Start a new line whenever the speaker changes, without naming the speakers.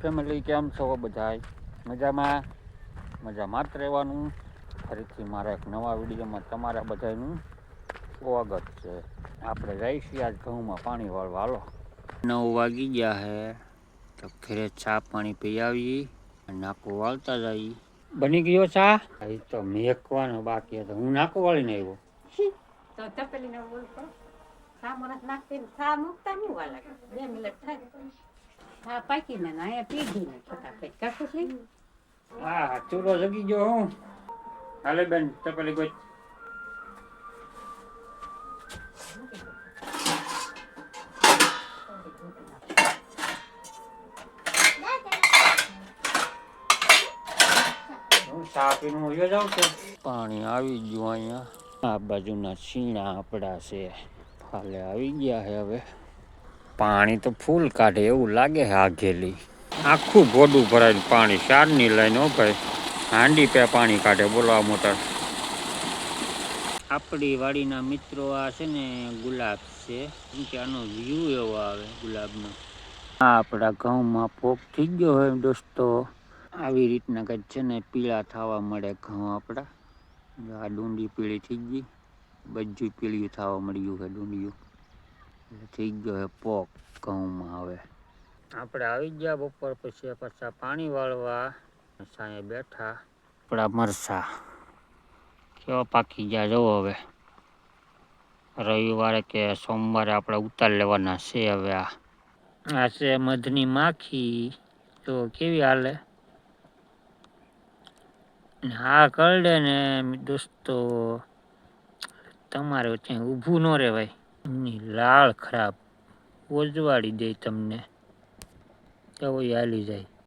Family કેમ છો બધાય? મજામાં મજામાં જ રહેવાનું. ફરીથી મારા એક નવા વિડીયોમાં તમારા બધાનું સ્વાગત છે. આપણે જઈશું આજ ઘઉંમાં પાણી વાળવા. હાલો, 9 વાગી ગયા હે તો ઘરે ચા પાણી પી આવી, નાખું વાળતા જઈ. બની ગયો ચા? એ તો મેકવાનો બાકી હતો. હું નાખું વાળીને આવ્યો.
તો તપેલીને બોલ કરો. ચા મને નાખતી ચા મૂકતા નહીં વાર લાગે. 2 મિનિટ થાય. હા પાકી ને અહીંયા પીધી ને ફટાફટ કાકું છે.
હા ચૂલો જગી ગયો હું. હાલે બેન તપેલી કોઈ ચા પીને વયો જાવ છે. પાણી આવી ગયું અહીંયા. આ બાજુના છીણા આપડા છે. હાલે આવી ગયા છે હવે. પાણી તો ફૂલ કાઢે એવું લાગે છે. આઘેલી આખું ગોડું ભરાય પાણી. 4ની લાઈન હો ભાઈ. હાંડી પે પાણી કાઢે. બોલો આ મોટર. આપણી વાડીના મિત્રો આ છે ને ગુલાબ છે. કેમ કે આનો વ્યૂ એવો આવે ગુલાબનો. આ આપણા ઘઉંમાં પોક થઈ ગયો હોય દોસ્તો. આવી રીતના કંઈક છે ને પીળા થવા મળે ઘઉં આપણા. આ ડુંડી પીળી થઈ ગઈ. બધું પીળિયું થવા મળ્યું છે ડુંડિયું. થઈ ગયો છે પોક ઘઉંમાં. હવે આપણે આવી ગયા બપોર પછી પાછા પાણી વાળવા. સાંજે બેઠા. આપણા મરસા કેવા પાકી ગયા જવો. હવે રવિવારે કે સોમવારે આપણે ઉતાર લેવાના છે. હવે આ છે મધની માખી. તો કેવી હાલે. હા કરડે ને દોસ્તો. તમારે ત્યાં ઊભું ન રહેવાય. એમની લાળ ખરાબ ઓજવાડી દે તમને. તો હાલી જાય.